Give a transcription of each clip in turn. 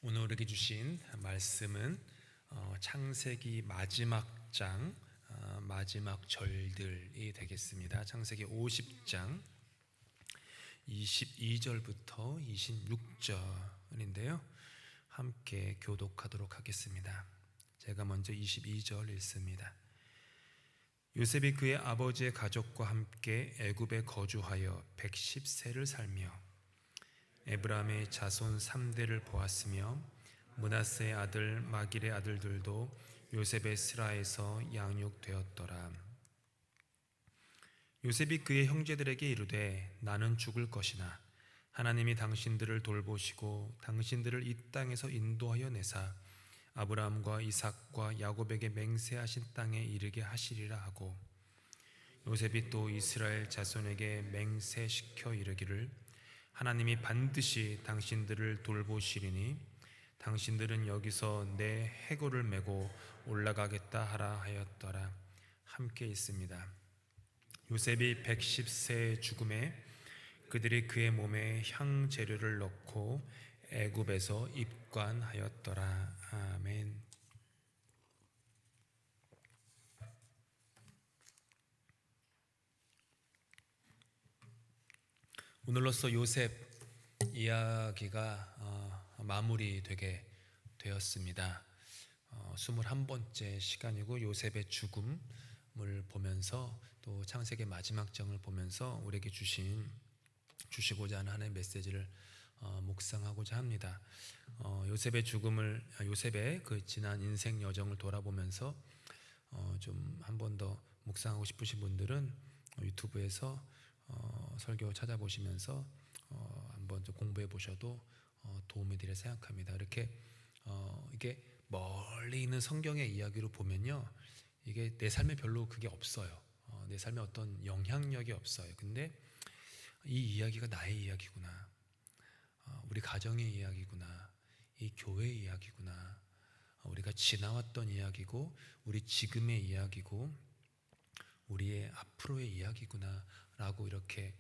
오늘 우리에게 주신 말씀은 창세기 마지막 장, 마지막 절들이 되겠습니다. 창세기 50장 22절부터 26절인데요. 함께 교독하도록 하겠습니다. 제가 먼저 22절 읽습니다. 요셉이 그의 아버지의 가족과 함께 애굽에 거주하여 110세를 살며 에브라임의 자손 3대를 보았으며 므낫세의 아들 마길의 아들들도 요셉의 스라에서 양육되었더라. 요셉이 그의 형제들에게 이르되 나는 죽을 것이나 하나님이 당신들을 돌보시고 당신들을 이 땅에서 인도하여 내사 아브라함과 이삭과 야곱에게 맹세하신 땅에 이르게 하시리라 하고, 요셉이 또 이스라엘 자손에게 맹세시켜 이르기를 하나님이 반드시 당신들을 돌보시리니 당신들은 여기서 내 해골을 메고 올라가겠다 하라 하였더라. 함께 있습니다. 요셉이 110세의 죽음에 그들이 그의 몸에 향재료를 넣고 애굽에서 입관하였더라. 아멘. 오늘로써 요셉 이야기가 마무리되게 되었습니다. 21번째 시간이고 요셉의 죽음을 보면서 또 창세기 마지막 장을 보면서 우리에게 주시고자 하는 하나님의 메시지를 묵상하고자 합니다. 요셉의 그 지난 인생 여정을 돌아보면서 좀 한 번 더 묵상하고 싶으신 분들은 유튜브에서 설교 찾아보시면서 한번 좀 공부해 보셔도 도움이 되리라 생각합니다. 이게 멀리 있는 성경의 이야기로 보면요, 이게 내 삶에 별로 그게 없어요. 내 삶에 어떤 영향력이 없어요. 근데 이 이야기가 나의 이야기구나, 우리 가정의 이야기구나, 이 교회의 이야기구나, 우리가 지나왔던 이야기고 우리 지금의 이야기고 우리의 앞으로의 이야기구나 라고 이렇게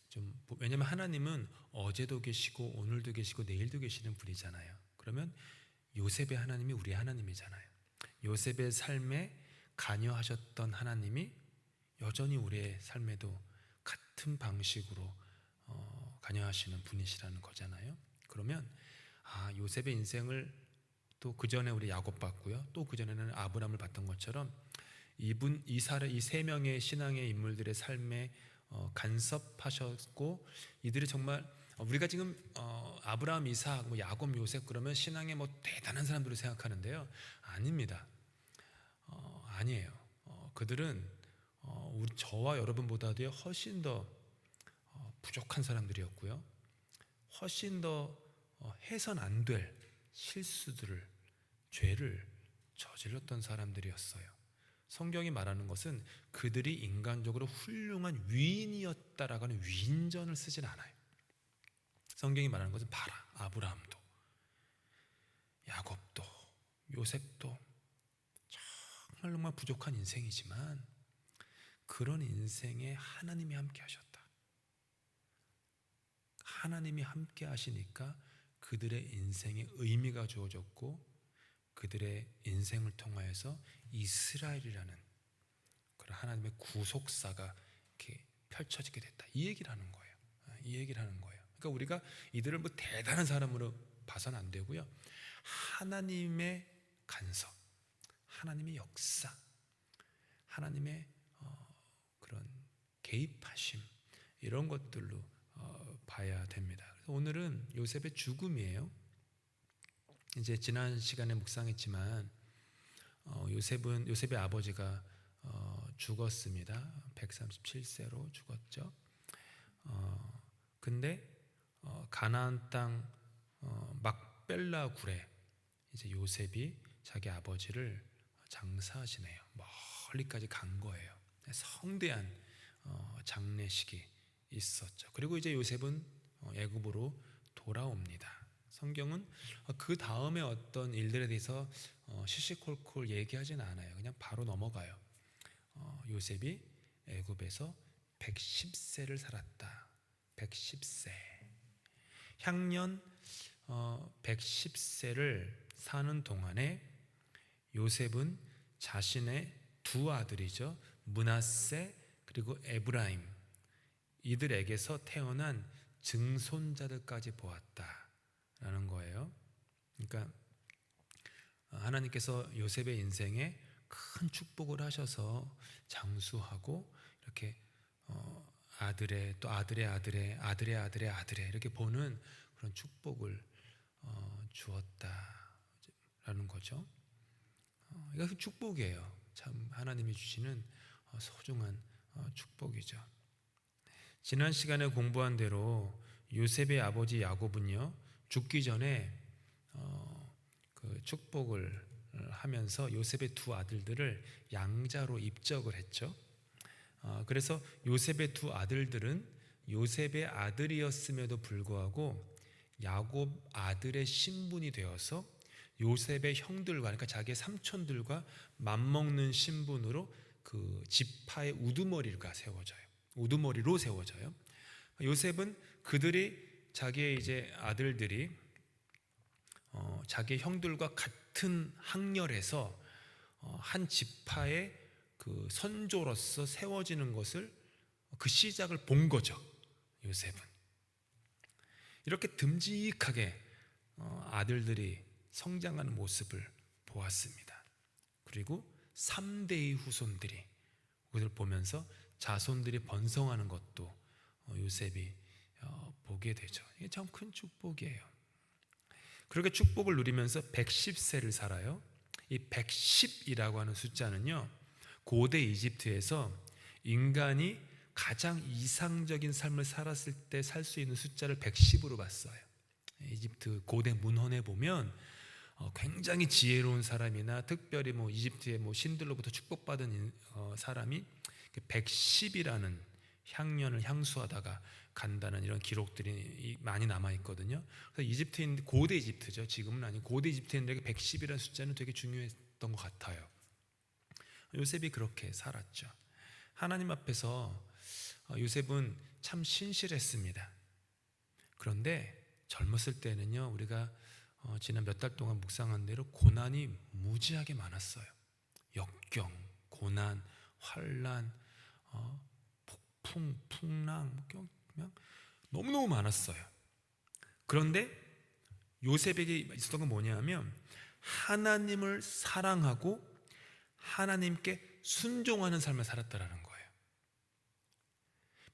좀, 왜냐면 하나님은 어제도 계시고 오늘도 계시고 내일도 계시는 분이잖아요. 그러면 요셉의 하나님이 우리의 하나님이잖아요. 요셉의 삶에 관여하셨던 하나님이 여전히 우리의 삶에도 같은 방식으로 관여하시는 분이시라는 거잖아요. 그러면 요셉의 인생을 또 그 전에 우리 야곱 봤고요, 또 그 전에는 아브라함을 봤던 것처럼 이 세 명의 신앙의 인물들의 삶에 간섭하셨고, 이들이 정말 우리가 지금 아브라함, 이삭, 야곱, 요셉 그러면 신앙의 대단한 사람들을 생각하는데요, 아닙니다. 아니에요. 그들은 저와 여러분보다도 훨씬 더 부족한 사람들이었고요, 훨씬 더 해선 안 될 죄를 저질렀던 사람들이었어요. 성경이 말하는 것은 그들이 인간적으로 훌륭한 위인이었다라고 하는 위인전을 쓰진 않아요. 성경이 말하는 것은 봐라, 아브라함도 야곱도 요셉도 정말 부족한 인생이지만 그런 인생에 하나님이 함께 하셨다. 하나님이 함께 하시니까 그들의 인생에 의미가 주어졌고 그들의 인생을 통하여서 이스라엘이라는 그런 하나님의 구속사가 이렇게 펼쳐지게 됐다. 이 얘기를 하는 거예요. 그러니까 우리가 이들을 대단한 사람으로 봐서는 안 되고요, 하나님의 간섭, 하나님의 역사, 하나님의 그런 개입하심, 이런 것들로 봐야 됩니다. 그래서 오늘은 요셉의 죽음이에요. 이제 지난 시간에 묵상했지만 요셉의 아버지가 죽었습니다. 137세로 죽었죠. 근데 가나안 땅 막벨라 굴에 이제 요셉이 자기 아버지를 장사하시네요. 멀리까지 간 거예요. 성대한 장례식이 있었죠. 그리고 이제 요셉은 애굽으로 돌아옵니다. 성경은 그 다음에 어떤 일들에 대해서 시시콜콜 얘기하지는 않아요. 그냥 바로 넘어가요. 요셉이 애굽에서 110세를 살았다. 110세. 향년 110세를 사는 동안에 요셉은 자신의 두 아들이죠, 므낫세 그리고 에브라임, 이들에게서 태어난 증손자들까지 보았다라는 거예요. 그러니까 하나님께서 요셉의 인생에 큰 축복을 하셔서 장수하고 이렇게 아들의 또 아들의 아들의 아들의 아들의 아들의 이렇게 보는 그런 축복을 주었다라는 거죠. 이것은 축복이에요. 참 하나님이 주시는 소중한 축복이죠. 지난 시간에 공부한 대로 요셉의 아버지 야곱은요, 죽기 전에 그 축복을 하면서 요셉의 두 아들들을 양자로 입적을 했죠. 그래서 요셉의 두 아들들은 요셉의 아들이었음에도 불구하고 야곱 아들의 신분이 되어서 요셉의 형들과, 그러니까 자기의 삼촌들과 맞먹는 신분으로 그 지파의 우두머리로 세워져요. 요셉은 자기의 이제 아들들이 자기의 형들과 같은 학렬에서 한 지파의 그 선조로서 세워지는 것을, 그 시작을 본 거죠. 요셉은 이렇게 듬직하게 아들들이 성장하는 모습을 보았습니다. 그리고 3대의 후손들이 그것을 보면서 자손들이 번성하는 것도 요셉이 보게 되죠. 이게 참 큰 축복이에요. 그렇게 축복을 누리면서 110세를 살아요. 이 110이라고 하는 숫자는요, 고대 이집트에서 인간이 가장 이상적인 삶을 살았을 때 살 수 있는 숫자를 110으로 봤어요. 이집트 고대 문헌에 보면 굉장히 지혜로운 사람이나 특별히 이집트의 신들로부터 축복받은 사람이 110이라는 향년을 향수하다가 간다는 이런 기록들이 많이 남아 있거든요. 그래서 고대 이집트죠. 지금은 아니고 고대 이집트인들에게 110이라는 숫자는 되게 중요했던 것 같아요. 요셉이 그렇게 살았죠. 하나님 앞에서 요셉은 참 신실했습니다. 그런데 젊었을 때는요, 우리가 지난 몇 달 동안 묵상한 대로 고난이 무지하게 많았어요. 역경, 고난, 환난, 폭풍, 풍랑, 그냥 너무너무 많았어요. 그런데 요셉에게 있었던 건 뭐냐면 하나님을 사랑하고 하나님께 순종하는 삶을 살았다라는 거예요.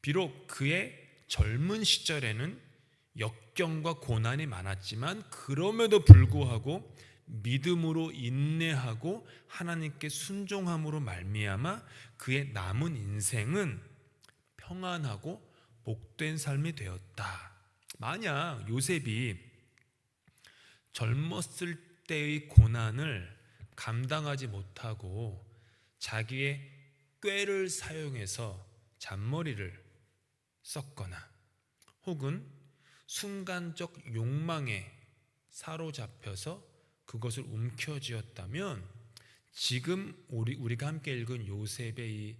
비록 그의 젊은 시절에는 역경과 고난이 많았지만 그럼에도 불구하고 믿음으로 인내하고 하나님께 순종함으로 말미암아 그의 남은 인생은 평안하고 복된 삶이 되었다. 만약 요셉이 젊었을 때의 고난을 감당하지 못하고 자기의 꾀를 사용해서 잔머리를 썼거나 혹은 순간적 욕망에 사로잡혀서 그것을 움켜쥐었다면 지금 우리가 함께 읽은 요셉의 이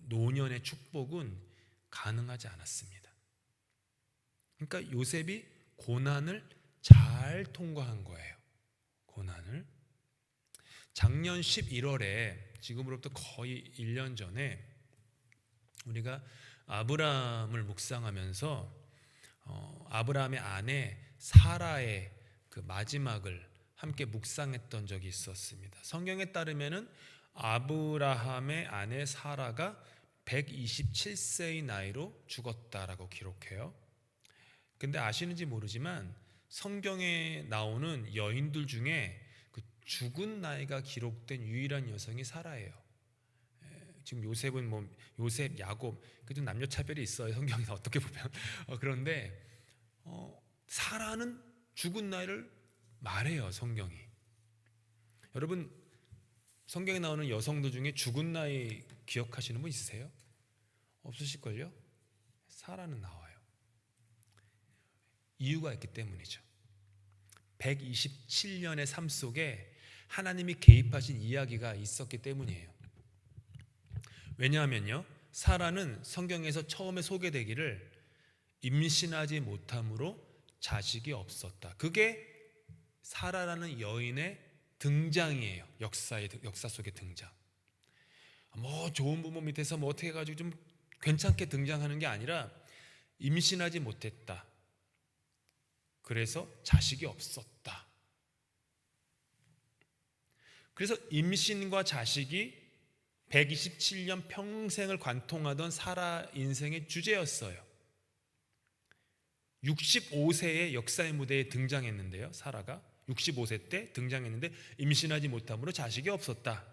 노년의 축복은 가능하지 않았습니다. 그러니까 요셉이 고난을 잘 통과한 거예요. 고난을. 작년 11월에 지금으로부터 거의 1년 전에 우리가 아브라함을 묵상하면서 아브라함의 아내 사라의 그 마지막을 함께 묵상했던 적이 있었습니다. 성경에 따르면은 아브라함의 아내 사라가 127세의 나이로 죽었다라고 기록해요. 근데 아시는지 모르지만 성경에 나오는 여인들 중에 그 죽은 나이가 기록된 유일한 여성이 사라예요. 지금 요셉은 요셉, 야곱, 그 남녀 차별이 있어요. 성경에서 어떻게 보면. 그런데 사라는 죽은 나이를 말해요. 성경이. 여러분 성경에 나오는 여성들 중에 죽은 나이 기억하시는 분 있으세요? 없으실걸요? 사라는 나와요. 이유가 있기 때문이죠. 127년의 삶 속에 하나님이 개입하신 이야기가 있었기 때문이에요. 왜냐하면요, 사라는 성경에서 처음에 소개되기를 임신하지 못함으로 자식이 없었다. 그게 사라라는 여인의 등장이에요. 역사 속의 등장. 뭐 좋은 부모 밑에서 뭐 어떻게 해가지고 좀 괜찮게 등장하는 게 아니라 임신하지 못했다. 그래서 자식이 없었다. 그래서 임신과 자식이 127년 평생을 관통하던 사라 인생의 주제였어요. 65세의 역사의 무대에 등장했는데요. 사라가 65세 때 등장했는데 임신하지 못함으로 자식이 없었다.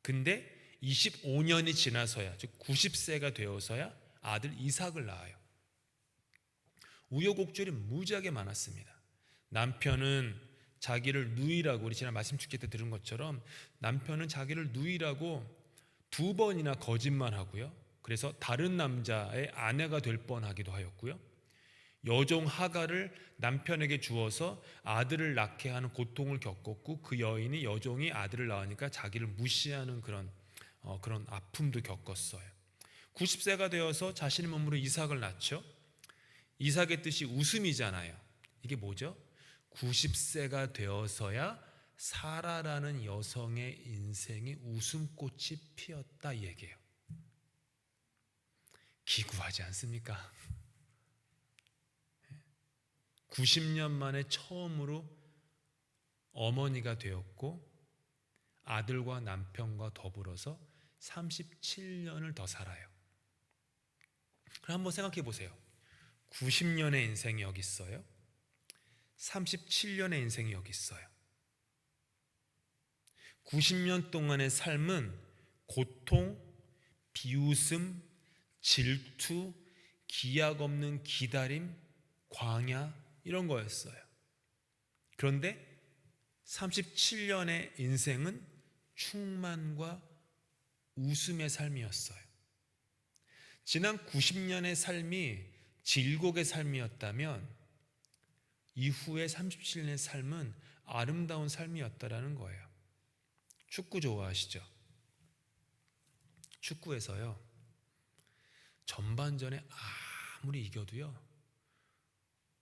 근데 25년이 지나서야, 즉 90세가 되어서야 아들 이삭을 낳아요. 우여곡절이 무지하게 많았습니다. 남편은 자기를 누이라고, 우리 지난 말씀 축제 때 들은 것처럼 남편은 자기를 누이라고 2번이나 거짓말하고요. 그래서 다른 남자의 아내가 될 뻔하기도 하였고요. 여종 하갈을 남편에게 주어서 아들을 낳게 하는 고통을 겪었고, 그 여인이 여종이 아들을 낳으니까 자기를 무시하는 그런 아픔도 겪었어요. 90세가 되어서 자신의 몸으로 이삭을 낳죠. 이삭의 뜻이 웃음이잖아요. 이게 뭐죠? 90세가 되어서야 사라라는 여성의 인생에 웃음꽃이 피었다 이 얘기예요. 기구하지 않습니까? 90년 만에 처음으로 어머니가 되었고 아들과 남편과 더불어서 37년을 더 살아요. 그럼 한번 생각해 보세요. 90년의 인생이 여기 있어요. 37년의 인생이 여기 있어요. 90년 동안의 삶은 고통, 비웃음, 질투, 기약 없는 기다림, 광야 이런 거였어요. 그런데 37년의 인생은 충만과 웃음의 삶이었어요. 지난 90년의 삶이 질곡의 삶이었다면 이후의 37년의 삶은 아름다운 삶이었다라는 거예요. 축구 좋아하시죠? 축구에서요, 전반전에 아무리 이겨도요,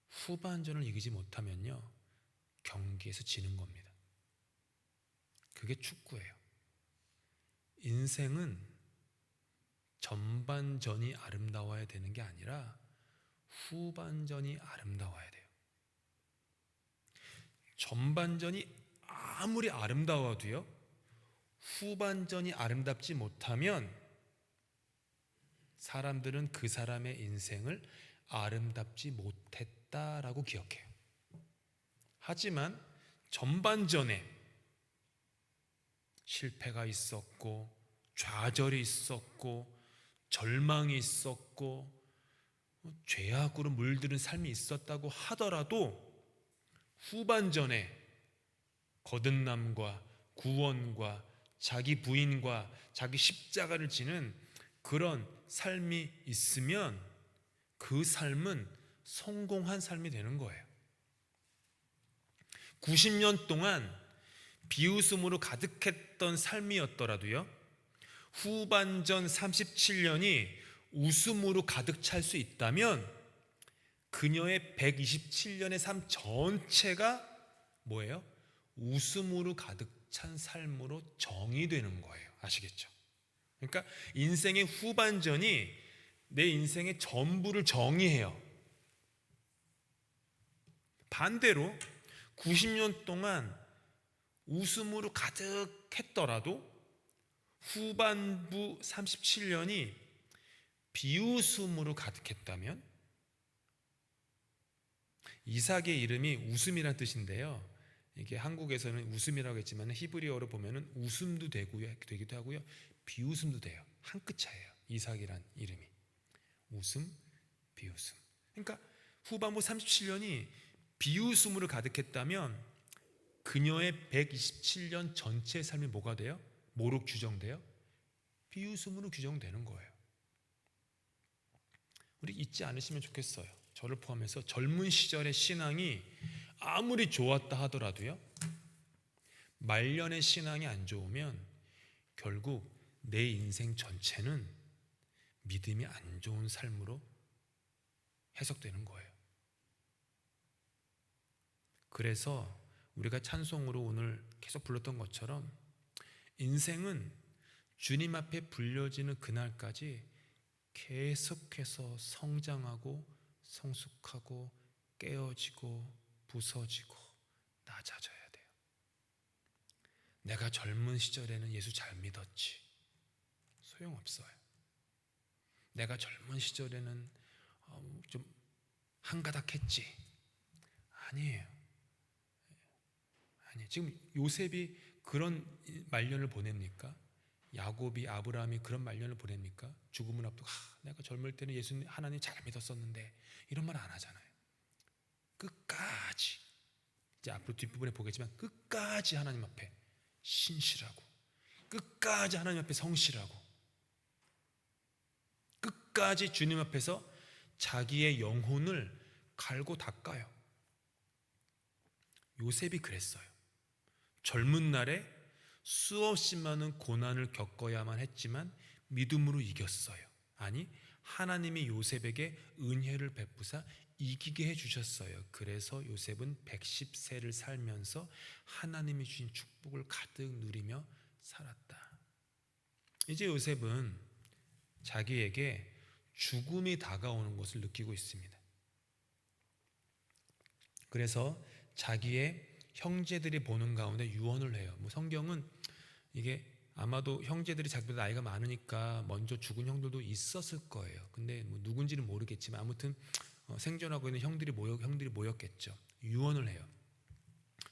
후반전을 이기지 못하면요, 경기에서 지는 겁니다. 그게 축구예요. 인생은 전반전이 아름다워야 되는 게 아니라 후반전이 아름다워야 돼요. 전반전이 아무리 아름다워도요, 후반전이 아름답지 못하면 사람들은 그 사람의 인생을 아름답지 못했다라고 기억해요. 하지만 전반전에 실패가 있었고 좌절이 있었고 절망이 있었고 죄악으로 물들은 삶이 있었다고 하더라도 후반전에 거듭남과 구원과 자기 부인과 자기 십자가를 지는 그런 삶이 있으면 그 삶은 성공한 삶이 되는 거예요. 90년 동안 비웃음으로 가득했던 삶이었더라도요, 후반전 37년이 웃음으로 가득 찰 수 있다면 그녀의 127년의 삶 전체가 뭐예요? 웃음으로 가득 찬 삶으로 정의되는 거예요. 아시겠죠? 그러니까 인생의 후반전이 내 인생의 전부를 정의해요. 반대로 90년 동안 웃음으로 가득했더라도 후반부 37년이 비웃음으로 가득했다면, 이삭의 이름이 웃음이라는 뜻인데요, 이게 한국에서는 웃음이라고 했지만 히브리어로 보면은 웃음도 되기도 하고요, 비웃음도 돼요. 한 끗 차이예요. 이삭이란 이름이 웃음, 비웃음. 그러니까 후반부 37년이 비웃음으로 가득했다면 그녀의 127년 전체의 삶이 뭐가 돼요? 뭐로 규정돼요? 비웃음으로 규정되는 거예요. 우리 잊지 않으시면 좋겠어요. 저를 포함해서 젊은 시절의 신앙이 아무리 좋았다 하더라도요, 말년의 신앙이 안 좋으면 결국 내 인생 전체는 믿음이 안 좋은 삶으로 해석되는 거예요. 그래서 우리가 찬송으로 오늘 계속 불렀던 것처럼 인생은 주님 앞에 불려지는 그날까지 계속해서 성장하고 성숙하고 깨어지고 부서지고 낮아져야 돼요. 내가 젊은 시절에는 예수 잘 믿었지. 소용없어요. 내가 젊은 시절에는 좀 한가닥했지. 아니에요. 지금 요셉이 그런 말년을 보냅니까? 야곱이 아브라함이 그런 말년을 보냅니까? 죽음을 앞두고 내가 젊을 때는 예수님 하나님 잘 믿었었는데 이런 말 안 하잖아요. 끝까지, 이제 앞으로 뒷부분에 보겠지만 끝까지 하나님 앞에 신실하고 끝까지 하나님 앞에 성실하고 끝까지 주님 앞에서 자기의 영혼을 갈고 닦아요. 요셉이 그랬어요. 젊은 날에 수없이 많은 고난을 겪어야만 했지만 믿음으로 이겼어요. 아니, 하나님이 요셉에게 은혜를 베푸사 이기게 해주셨어요. 그래서 요셉은 110세를 살면서 하나님이 주신 축복을 가득 누리며 살았다. 이제 요셉은 자기에게 죽음이 다가오는 것을 느끼고 있습니다. 그래서 자기의 형제들이 보는 가운데 유언을 해요. 성경은 이게 아마도 형제들이 자기보다 나이가 많으니까 먼저 죽은 형들도 있었을 거예요. 근데 누군지는 모르겠지만 아무튼 생존하고 있는 형들이 모였겠죠. 유언을 해요.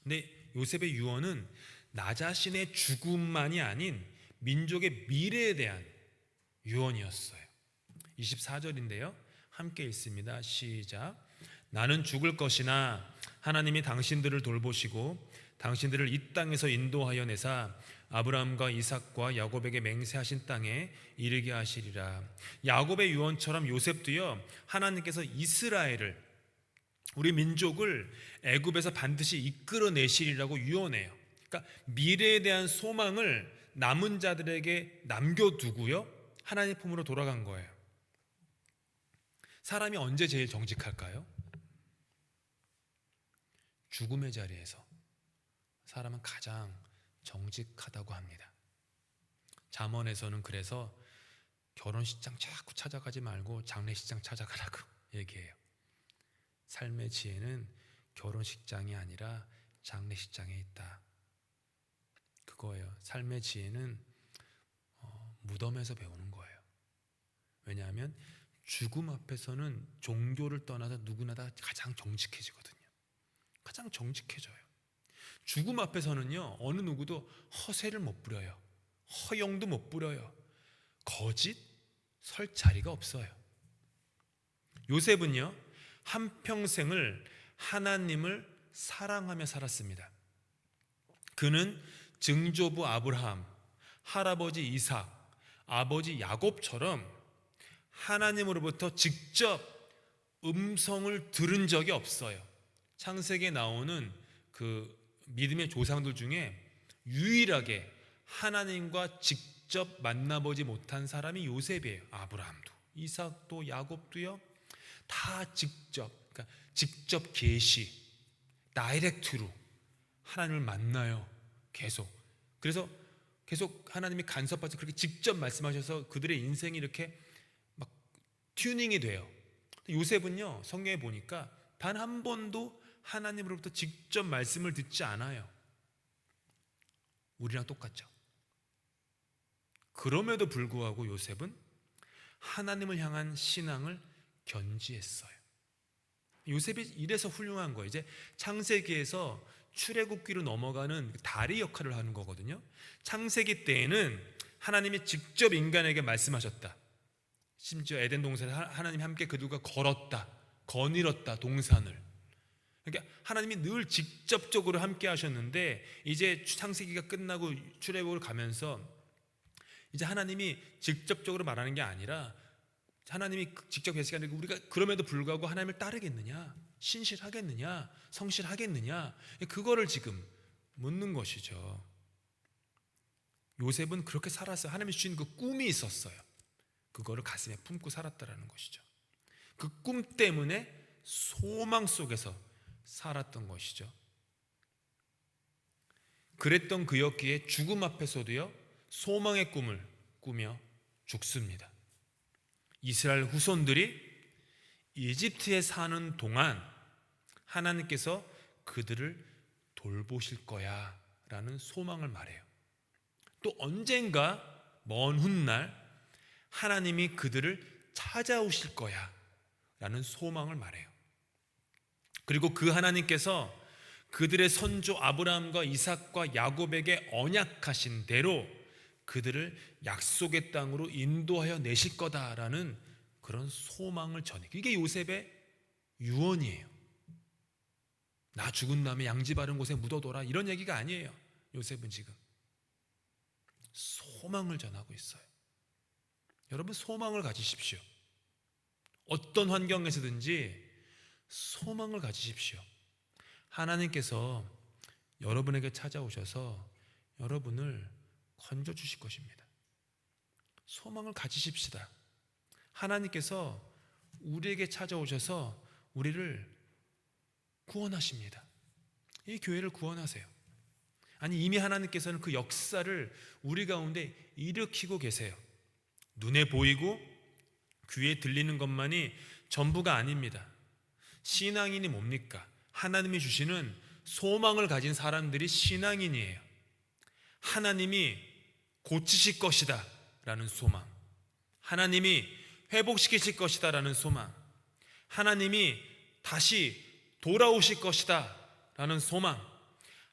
근데 요셉의 유언은 나 자신의 죽음만이 아닌 민족의 미래에 대한 유언이었어요. 24절인데요. 함께 읽습니다. 시작. 나는 죽을 것이나 하나님이 당신들을 돌보시고 당신들을 이 땅에서 인도하여 내사 아브라함과 이삭과 야곱에게 맹세하신 땅에 이르게 하시리라. 야곱의 유언처럼 요셉도요, 하나님께서 이스라엘을, 우리 민족을 애굽에서 반드시 이끌어내시리라고 유언해요. 그러니까 미래에 대한 소망을 남은 자들에게 남겨두고요, 하나님 품으로 돌아간 거예요. 사람이 언제 제일 정직할까요? 죽음의 자리에서 사람은 가장 정직하다고 합니다. 잠언에서는 그래서 결혼식장 자꾸 찾아가지 말고 장례식장 찾아가라고 얘기해요. 삶의 지혜는 결혼식장이 아니라 장례식장에 있다. 그거예요. 삶의 지혜는 무덤에서 배우는 거예요. 왜냐하면 죽음 앞에서는 종교를 떠나서 누구나 다 가장 정직해지거든요. 가장 정직해져요. 죽음 앞에서는요, 어느 누구도 허세를 못 부려요. 허영도 못 부려요. 거짓 설 자리가 없어요. 요셉은요, 한평생을 하나님을 사랑하며 살았습니다. 그는 증조부 아브라함, 할아버지 이삭, 아버지 야곱처럼 하나님으로부터 직접 음성을 들은 적이 없어요. 창세기에 나오는 그 믿음의 조상들 중에 유일하게 하나님과 직접 만나보지 못한 사람이 요셉이에요. 아브라함도, 이삭도, 야곱도요, 다 그러니까 직접 계시, 다이렉트로 하나님을 만나요. 그래서 계속 하나님이 간섭하셔서 그렇게 직접 말씀하셔서 그들의 인생이 이렇게 막 튜닝이 돼요. 요셉은요, 성경에 보니까 단 한 번도 하나님으로부터 직접 말씀을 듣지 않아요. 우리랑 똑같죠. 그럼에도 불구하고 요셉은 하나님을 향한 신앙을 견지했어요. 요셉이 이래서 훌륭한 거예요. 이제 창세기에서 출애굽기로 넘어가는 다리 역할을 하는 거거든요. 창세기 때에는 하나님이 직접 인간에게 말씀하셨다. 심지어 에덴 동산에 하나님이 함께 그들과 걸었다, 거닐었다, 동산을. 그러니까 하나님이 늘 직접적으로 함께 하셨는데, 이제 창세기가 끝나고 출애굽을 가면서 이제 하나님이 직접적으로 말하는 게 아니라, 하나님이 직접 계시가 아니고 우리가 그럼에도 불구하고 하나님을 따르겠느냐, 신실하겠느냐, 성실하겠느냐, 그거를 지금 묻는 것이죠. 요셉은 그렇게 살았어요. 하나님이 주신 그 꿈이 있었어요. 그거를 가슴에 품고 살았다라는 것이죠. 그 꿈 때문에 소망 속에서 살았던 것이죠. 그랬던 그였기에 죽음 앞에서도요 소망의 꿈을 꾸며 죽습니다. 이스라엘 후손들이 이집트에 사는 동안 하나님께서 그들을 돌보실 거야 라는 소망을 말해요. 또 언젠가 먼 훗날 하나님이 그들을 찾아오실 거야 라는 소망을 말해요. 그리고 그 하나님께서 그들의 선조 아브라함과 이삭과 야곱에게 언약하신 대로 그들을 약속의 땅으로 인도하여 내실 거다라는 그런 소망을 전해요. 이게 요셉의 유언이에요. 나 죽은 다음에 양지 바른 곳에 묻어둬라 이런 얘기가 아니에요. 요셉은 지금 소망을 전하고 있어요. 여러분 소망을 가지십시오. 어떤 환경에서든지 소망을 가지십시오. 하나님께서 여러분에게 찾아오셔서 여러분을 건져주실 것입니다. 소망을 가지십시다. 하나님께서 우리에게 찾아오셔서 우리를 구원하십니다. 이 교회를 구원하세요. 아니 이미 하나님께서는 그 역사를 우리 가운데 일으키고 계세요. 눈에 보이고 귀에 들리는 것만이 전부가 아닙니다. 신앙인이 뭡니까? 하나님이 주시는 소망을 가진 사람들이 신앙인이에요. 하나님이 고치실 것이다 라는 소망, 하나님이 회복시키실 것이다 라는 소망, 하나님이 다시 돌아오실 것이다 라는 소망,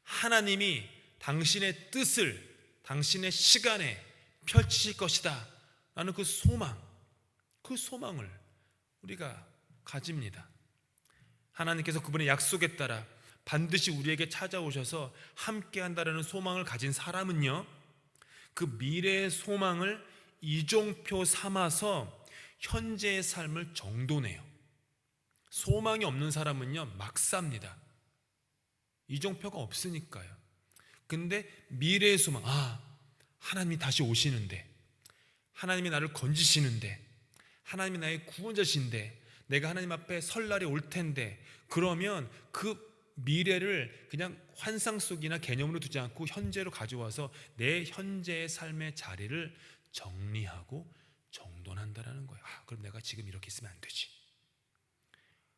하나님이 당신의 뜻을 당신의 시간에 펼치실 것이다 라는 그 소망, 그 소망을 우리가 가집니다. 하나님께서 그분의 약속에 따라 반드시 우리에게 찾아오셔서 함께 한다라는 소망을 가진 사람은요, 그 미래의 소망을 이종표 삼아서 현재의 삶을 정돈해요. 소망이 없는 사람은요 막 삽니다. 이종표가 없으니까요. 근데 미래의 소망, 하나님이 다시 오시는데, 하나님이 나를 건지시는데, 하나님이 나의 구원자신데, 내가 하나님 앞에 설 날이 올 텐데, 그러면 그 미래를 그냥 환상 속이나 개념으로 두지 않고 현재로 가져와서 내 현재의 삶의 자리를 정리하고 정돈한다라는 거예요. 그럼 내가 지금 이렇게 있으면 안 되지.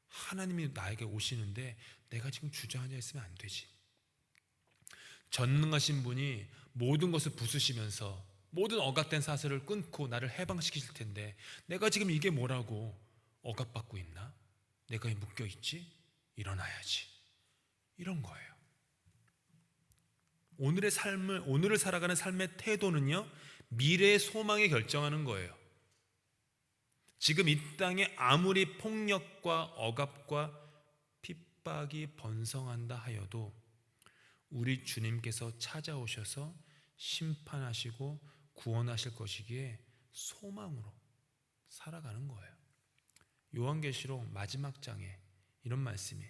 하나님이 나에게 오시는데 내가 지금 주저앉아 있으면 안 되지. 전능하신 분이 모든 것을 부수시면서 모든 억압된 사슬을 끊고 나를 해방시키실 텐데 내가 지금 이게 뭐라고 억압받고 있나? 내가 묶여있지? 일어나야지. 이런 거예요. 오늘을 살아가는 삶의 태도는요 미래의 소망이 결정하는 거예요. 지금 이 땅에 아무리 폭력과 억압과 핍박이 번성한다 하여도 우리 주님께서 찾아오셔서 심판하시고 구원하실 것이기에 소망으로 살아가는 거예요. 요한계시록 마지막 장에 이런 말씀이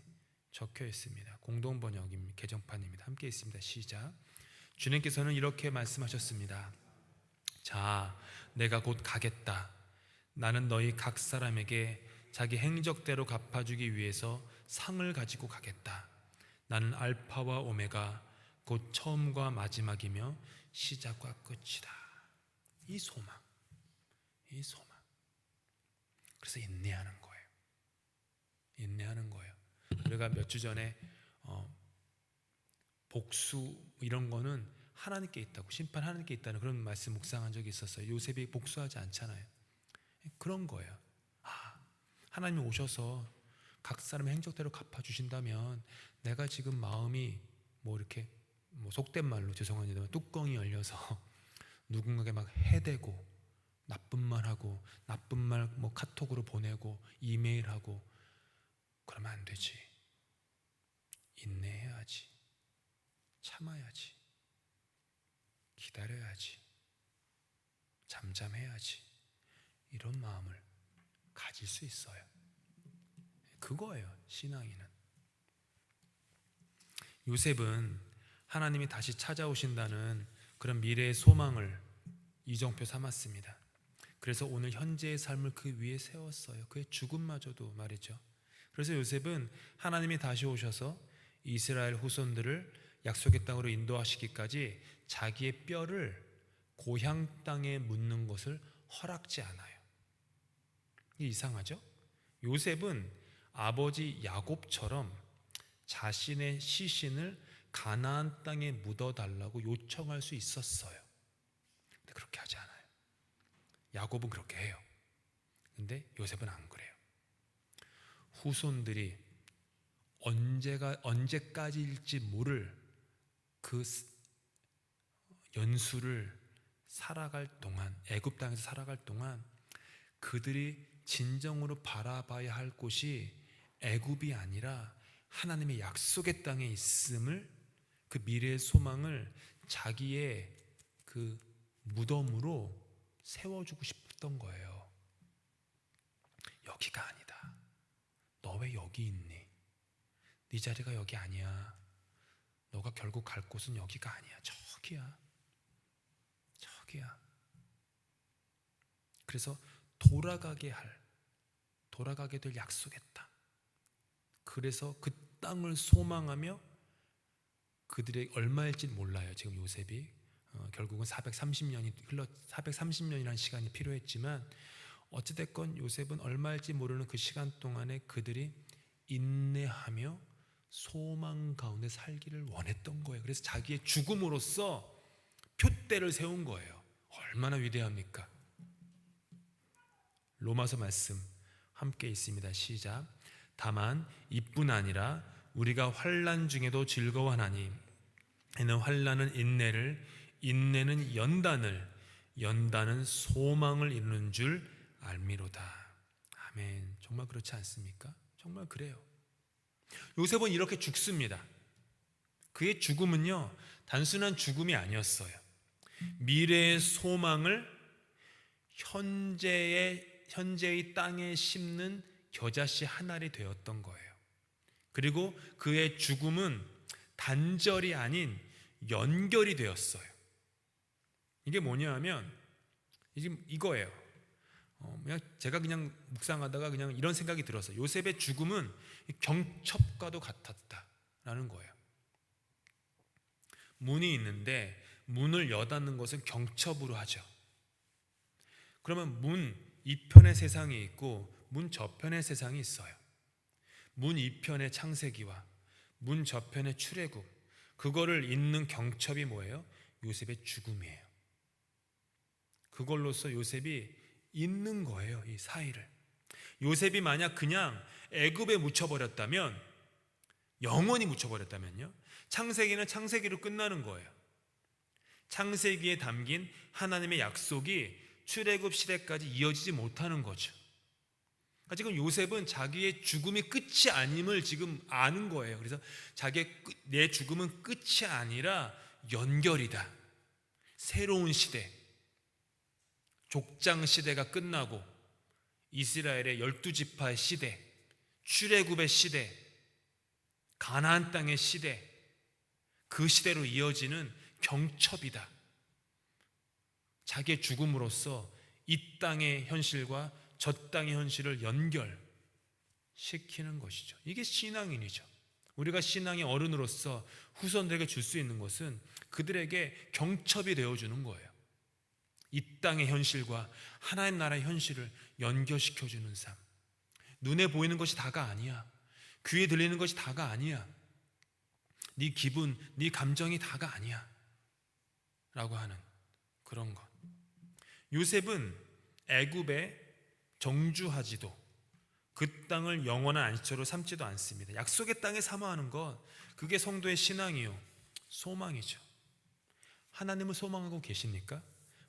적혀 있습니다. 공동번역 개정판입니다. 함께 있습니다. 시작. 주님께서는 이렇게 말씀하셨습니다. 자, 내가 곧 가겠다. 나는 너희 각 사람에게 자기 행적대로 갚아주기 위해서 상을 가지고 가겠다. 나는 알파와 오메가 곧 처음과 마지막이며 시작과 끝이다. 이 소망. 그래서 인내하는 거예요. 우리가 몇 주 전에 복수 이런 거는 하나님께 있다고, 심판 하나님께 있다는 그런 말씀 묵상한 적이 있었어요. 요셉이 복수하지 않잖아요. 그런 거예요. 하나님이 오셔서 각 사람의 행적대로 갚아주신다면 내가 지금 마음이 이렇게 속된 말로 죄송합니다만 뚜껑이 열려서 누군가에게 막 해대고 나쁜 말 하고 나쁜 말 카톡으로 보내고 이메일하고 그러면 안 되지. 인내해야지. 참아야지. 기다려야지. 잠잠해야지. 이런 마음을 가질 수 있어요. 그거예요, 신앙인은. 요셉은 하나님이 다시 찾아오신다는 그런 미래의 소망을 이정표 삼았습니다. 그래서 오늘 현재의 삶을 그 위에 세웠어요. 그의 죽음마저도 말이죠. 그래서 요셉은 하나님이 다시 오셔서 이스라엘 후손들을 약속의 땅으로 인도하시기까지 자기의 뼈를 고향 땅에 묻는 것을 허락지 않아요. 이게 이상하죠? 요셉은 아버지 야곱처럼 자신의 시신을 가나안 땅에 묻어달라고 요청할 수 있었어요. 근데 그렇게 하지 않아요. 야곱은 그렇게 해요. 근데 요셉은 안 그래요. 후손들이 언제까지일지 모를 그 연수를 살아갈 동안, 애굽 땅에서 살아갈 동안 그들이 진정으로 바라봐야 할 곳이 애굽이 아니라 하나님의 약속의 땅에 있음을, 그 미래의 소망을 자기의 그 무덤으로 세워주고 싶었던 거예요. 여기가 아니다. 너 왜 여기 있니? 네 자리가 여기 아니야. 너가 결국 갈 곳은 여기가 아니야. 저기야. 그래서 돌아가게 될 약속의 땅. 그래서 그 땅을 소망하며 그들의 얼마일지 몰라요. 지금 요셉이 결국은 430년이라는 시간이 필요했지만 어찌됐건 요셉은 얼마일지 모르는 그 시간 동안에 그들이 인내하며 소망 가운데 살기를 원했던 거예요. 그래서 자기의 죽음으로써 표대를 세운 거예요. 얼마나 위대합니까? 로마서 말씀 함께 있습니다. 시작. 다만 이뿐 아니라 우리가 환난 중에도 즐거워하나니 이는 환난은 인내를, 인내는 연단은 소망을 이루는 줄 알미로다. 아멘. 정말 그렇지 않습니까? 정말 그래요. 요셉은 이렇게 죽습니다. 그의 죽음은요, 단순한 죽음이 아니었어요. 미래의 소망을 현재의 땅에 심는 겨자씨 한 알이 되었던 거예요. 그리고 그의 죽음은 단절이 아닌 연결이 되었어요. 이게 뭐냐 하면 지금 이거예요. 제가 그냥 묵상하다가 그냥 이런 생각이 들었어요. 요셉의 죽음은 경첩과도 같았다라는 거예요. 문이 있는데 문을 여닫는 것은 경첩으로 하죠. 그러면 문 이편의 세상이 있고 문 저편의 세상이 있어요. 문 이편의 창세기와 문 저편의 출애굽, 그거를 잇는 경첩이 뭐예요? 요셉의 죽음이에요. 그걸로써 요셉이 잇는 거예요, 이 사이를. 요셉이 만약 그냥 애굽에 묻혀버렸다면, 영원히 묻혀버렸다면요, 창세기는 창세기로 끝나는 거예요. 창세기에 담긴 하나님의 약속이 출애굽 시대까지 이어지지 못하는 거죠. 그러니까 지금 요셉은 자기의 죽음이 끝이 아님을 지금 아는 거예요. 그래서 내 죽음은 끝이 아니라 연결이다. 새로운 시대, 족장 시대가 끝나고 이스라엘의 12지파의 시대, 출애굽의 시대, 가나안 땅의 시대, 그 시대로 이어지는 경첩이다. 자기의 죽음으로써 이 땅의 현실과 저 땅의 현실을 연결시키는 것이죠. 이게 신앙인이죠. 우리가 신앙의 어른으로서 후손들에게 줄 수 있는 것은 그들에게 경첩이 되어주는 거예요. 이 땅의 현실과 하나님 나라의 현실을 연결시켜주는 삶. 눈에 보이는 것이 다가 아니야. 귀에 들리는 것이 다가 아니야. 네 기분, 네 감정이 다가 아니야 라고 하는 그런 것. 요셉은 애굽에 정주하지도 그 땅을 영원한 안식처로 삼지도 않습니다. 약속의 땅에 사모하는 것, 그게 성도의 신앙이요, 소망이죠. 하나님을 소망하고 계십니까?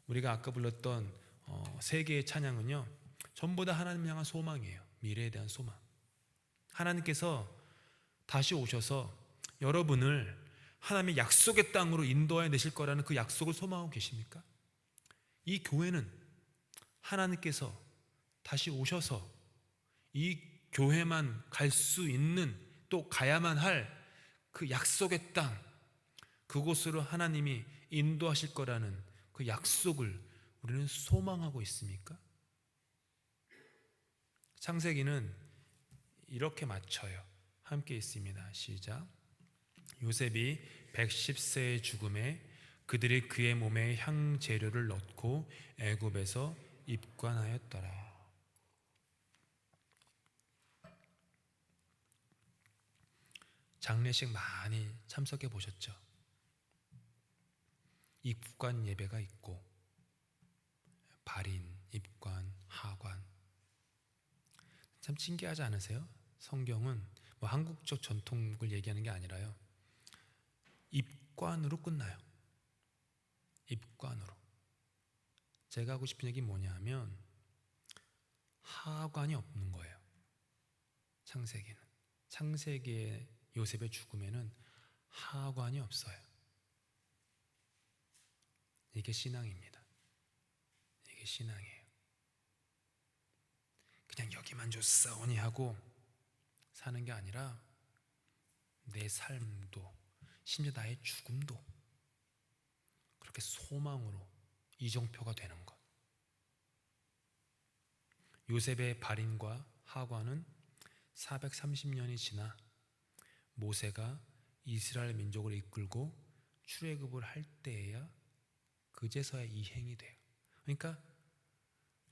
우리가 아까 불렀던 세 개의 찬양은요, 전부 다 하나님 향한 소망이에요. 미래에 대한 소망. 하나님께서 다시 오셔서 여러분을 하나님의 약속의 땅으로 인도하여 내실 거라는 그 약속을 소망하고 계십니까? 이 교회는 하나님께서 다시 오셔서 이 교회만 갈 수 있는, 또 가야만 할 그 약속의 땅, 그곳으로 하나님이 인도하실 거라는 그 약속을 우리는 소망하고 있습니까? 창세기는 이렇게 맞춰요. 함께 있습니다. 시작. 요셉이 110세의 죽음에 그들이 그의 몸에 향재료를 넣고 애굽에서 입관하였더라. 장례식 많이 참석해 보셨죠? 입관 예배가 있고 발인, 입관, 하관. 참 신기하지 않으세요? 성경은 뭐 한국적 전통을 얘기하는 게 아니라요, 입관으로 끝나요. 입관으로. 제가 하고 싶은 얘기 뭐냐면 하관이 없는 거예요. 창세기는. 창세기의 요셉의 죽음에는 하관이 없어요. 이게 신앙입니다. 이게 신앙이에요. 그냥 여기만 줬사오니 하고 사는 게 아니라 내 삶도, 심지어 나의 죽음도 그렇게 소망으로 이정표가 되는 것. 요셉의 발인과 하관은 430년이 지나 모세가 이스라엘 민족을 이끌고 출애굽을 할 때에야 그제서야 이행이 돼요. 그러니까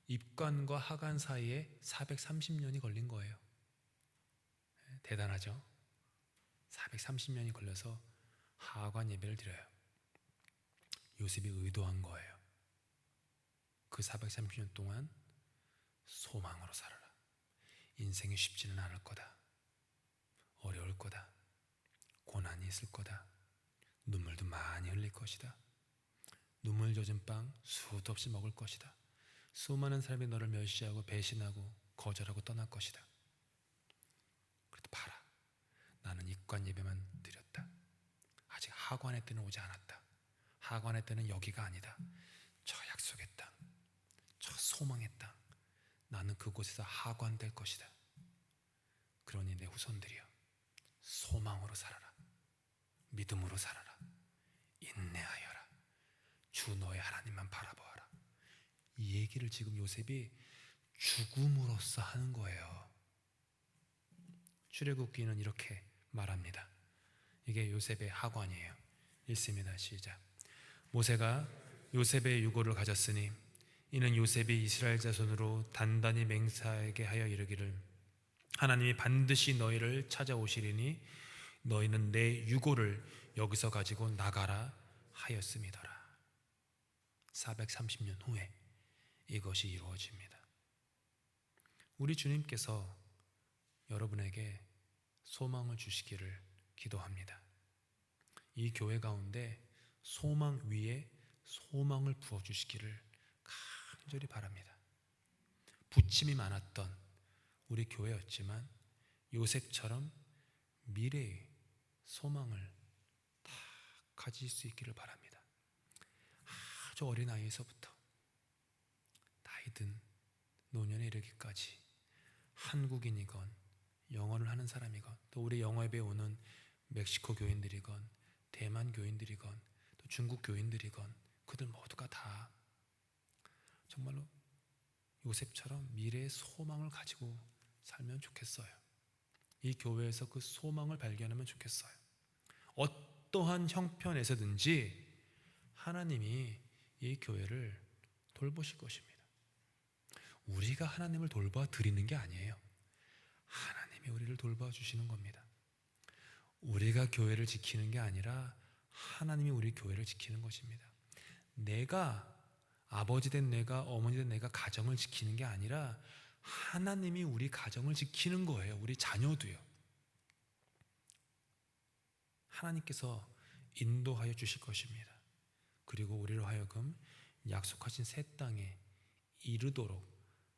입관과 하관 사이에 430년이 걸린 거예요. 대단하죠? 430년이 걸려서 하관 예배를 드려요. 요셉이 의도한 거예요. 그 430년 동안 소망으로 살아라. 인생이 쉽지는 않을 거다. 어려울 거다. 고난이 있을 거다. 눈물도 많이 흘릴 것이다. 눈물 젖은 빵 수도 없이 먹을 것이다. 수많은 사람이 너를 멸시하고 배신하고 거절하고 떠날 것이다. 그래도 봐라. 나는 입관 예배만 드렸다. 아직 하관의 때는 오지 않았다. 하관의 때는 여기가 아니다. 저 약속의 땅, 저 소망의 땅, 나는 그곳에서 하관될 것이다. 그러니 내 후손들이여, 소망으로 살아라. 믿음으로 살아라. 인내하여라. 주 너의 하나님만 바라보아라. 이 얘기를 지금 요셉이 죽음으로써 하는 거예요. 출애굽기는 이렇게 말합니다. 이게 요셉의 하관이에요. 읽습니다. 시작. 모세가 요셉의 유고를 가졌으니 이는 요셉이 이스라엘 자손으로 단단히 맹세하게 하여 이르기를 하나님이 반드시 너희를 찾아오시리니 너희는 내 유고를 여기서 가지고 나가라 하였음이더라. 430년 후에 이것이 이루어집니다. 우리 주님께서 여러분에게 소망을 주시기를 기도합니다. 이 교회 가운데 소망 위에 소망을 부어주시기를 간절히 바랍니다. 부침이 많았던 우리 교회였지만 요셉처럼 미래의 소망을 다 가질 수 있기를 바랍니다. 아주 어린 나이에서부터 나이든 노년에 이르기까지 한국인이건 영어를 하는 사람이건 또 우리 영어에 배우는 멕시코 교인들이건 대만 교인들이건 또 중국 교인들이건 그들 모두가 다 정말로 요셉처럼 미래의 소망을 가지고 살면 좋겠어요. 이 교회에서 그 소망을 발견하면 좋겠어요. 어떠한 형편에서든지 하나님이 이 교회를 돌보실 것입니다. 우리가 하나님을 돌봐 드리는 게 아니에요. 하나님이 우리를 돌봐 주시는 겁니다. 우리가 교회를 지키는 게 아니라 하나님이 우리 교회를 지키는 것입니다. 내가 아버지 된 내가, 어머니 된 내가 가정을 지키는 게 아니라 하나님이 우리 가정을 지키는 거예요. 우리 자녀도요. 하나님께서 인도하여 주실 것입니다. 그리고 우리로 하여금 약속하신 새 땅에 이르도록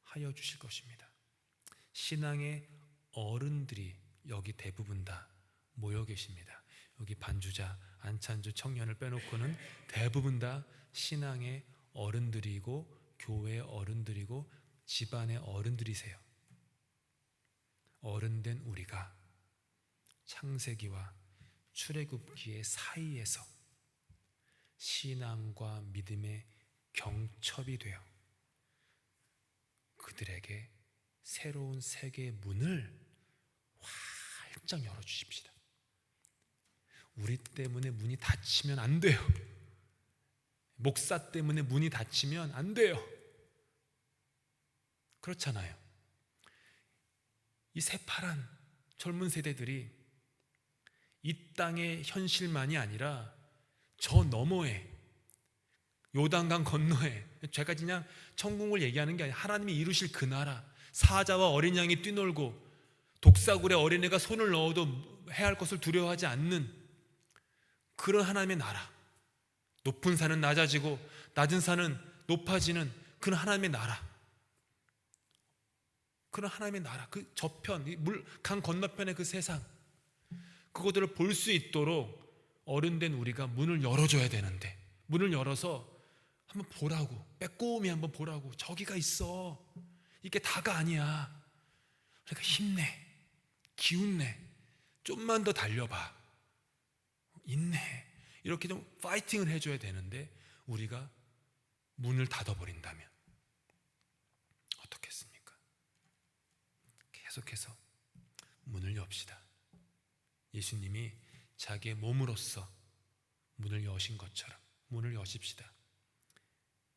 하여 주실 것입니다. 신앙의 어른들이 여기 대부분 다 모여 계십니다. 여기 반주자, 안찬주, 청년을 빼놓고는 대부분 다 신앙의 어른들이고 교회의 어른들이고 집안의 어른들이세요. 어른된 우리가 창세기와 출애굽기의 사이에서 신앙과 믿음의 경첩이 되어 그들에게 새로운 세계의 문을 활짝 열어주십시다. 우리 때문에 문이 닫히면 안 돼요. 목사 때문에 문이 닫히면 안 돼요. 그렇잖아요. 이 새파란 젊은 세대들이 이 땅의 현실만이 아니라 저 너머에, 요단강 건너에, 제가 그냥 천국을 얘기하는 게 아니라 하나님이 이루실 그 나라, 사자와 어린 양이 뛰놀고 독사굴에 어린애가 손을 넣어도 해할 것을 두려워하지 않는 그런 하나님의 나라, 높은 산은 낮아지고 낮은 산은 높아지는 그런 하나님의 나라, 그런 하나님의 나라, 그 저편, 강 건너편의 그 세상, 그것들을 볼 수 있도록 어른된 우리가 문을 열어줘야 되는데, 문을 열어서 한번 보라고, 빼꼼히 한번 보라고, 저기가 있어, 이게 다가 아니야, 그러니까 힘내, 기운내, 좀만 더 달려봐, 인내, 이렇게 좀 파이팅을 해줘야 되는데 우리가 문을 닫아버린다면 어떻겠습니까? 계속해서 문을 엽시다. 예수님이 자기의 몸으로써 문을 여신 것처럼 문을 여십시다.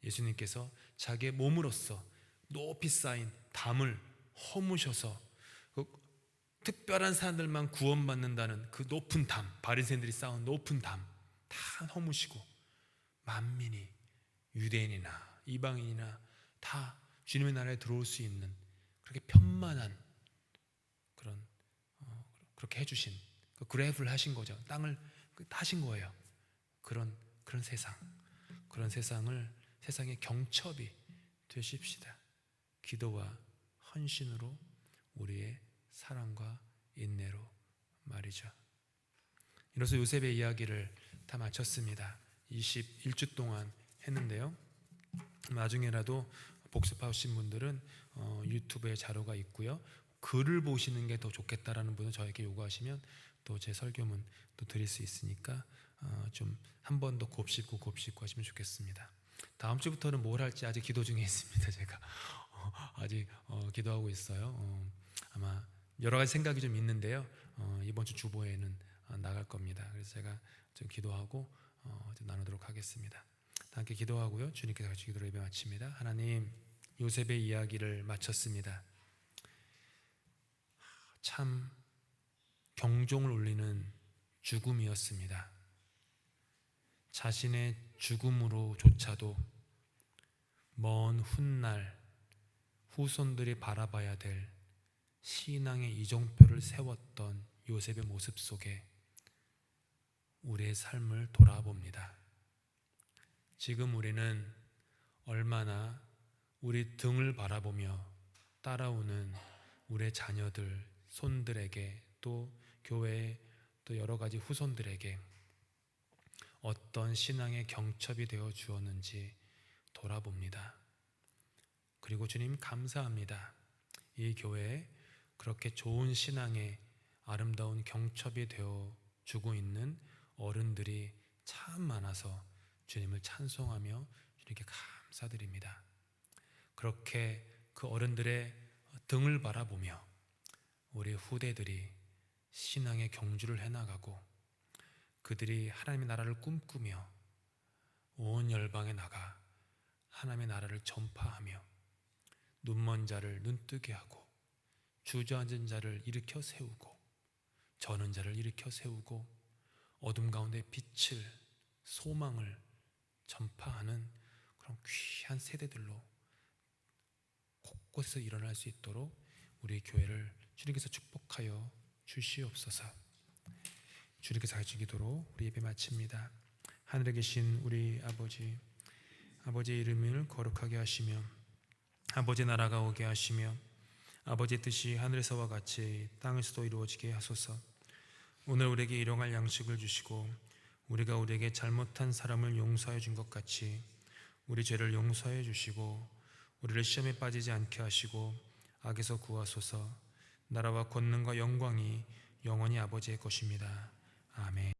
예수님께서 자기의 몸으로써 높이 쌓인 담을 허무셔서 그 특별한 사람들만 구원받는다는 그 높은 담, 바리새인들이 쌓은 높은 담 다 허무시고 만민이, 유대인이나 이방인이나 다 주님의 나라에 들어올 수 있는 그렇게 편만한 그런 그렇게 해주신 그 그래브를 하신 거죠. 땅을 하신 거예요. 그런 세상, 그런 세상의 경첩이 되십시다. 기도와 헌신으로 우리의 사랑과 인내로 말이죠. 이로써 요셉의 이야기를 다 마쳤습니다. 21주 동안 했는데요. 나중에라도 복습하신 분들은 유튜브에 자료가 있고요. 글을 보시는 게 더 좋겠다라는 분은 저에게 요구하시면 또 제 설교문 또 드릴 수 있으니까 좀 한 번 더 곱씹고 하시면 좋겠습니다. 다음 주부터는 뭘 할지 아직 기도 중에 있습니다. 제가 아직 기도하고 있어요. 아마 여러 가지 생각이 좀 있는데요. 이번 주 주보에는 나갈 겁니다. 그래서 제가 좀 기도하고 좀 나누도록 하겠습니다. 함께 기도하고요. 주님께서 같이 기도로 예배 마칩니다. 하나님, 요셉의 이야기를 마쳤습니다. 참 경종을 울리는 죽음이었습니다. 자신의 죽음으로조차도 먼 훗날 후손들이 바라봐야 될 신앙의 이정표를 세웠던 요셉의 모습 속에 우리의 삶을 돌아봅니다. 지금 우리는 얼마나 우리 등을 바라보며 따라오는 우리의 자녀들, 손들에게 또 교회의 또 여러 가지 후손들에게 어떤 신앙의 경첩이 되어 주었는지 돌아봅니다. 그리고 주님 감사합니다. 이 교회에 그렇게 좋은 신앙의 아름다운 경첩이 되어 주고 있는 어른들이 참 많아서 주님을 찬송하며 주님께 감사드립니다. 그렇게 그 어른들의 등을 바라보며 우리 후대들이 신앙의 경주를 해나가고 그들이 하나님의 나라를 꿈꾸며 온 열방에 나가 하나님의 나라를 전파하며 눈먼 자를 눈뜨게 하고 주저앉은 자를 일으켜 세우고 저는 자를 일으켜 세우고 어둠 가운데 빛을, 소망을 전파하는 그런 귀한 세대들로 곳곳에서 일어날 수 있도록 우리 교회를 주님께서 축복하여 주시옵소서. 주님께서 같이 기도로 우리 예배 마칩니다. 하늘에 계신 우리 아버지, 아버지의 이름을 거룩하게 하시며 아버지의 나라가 오게 하시며 아버지의 뜻이 하늘에서와 같이 땅에서도 이루어지게 하소서. 오늘 우리에게 일용할 양식을 주시고 우리가 우리에게 잘못한 사람을 용서해 준 것 같이 우리 죄를 용서해 주시고 우리를 시험에 빠지지 않게 하시고 악에서 구하소서. 나라와 권능과 영광이 영원히 아버지의 것입니다. 아멘.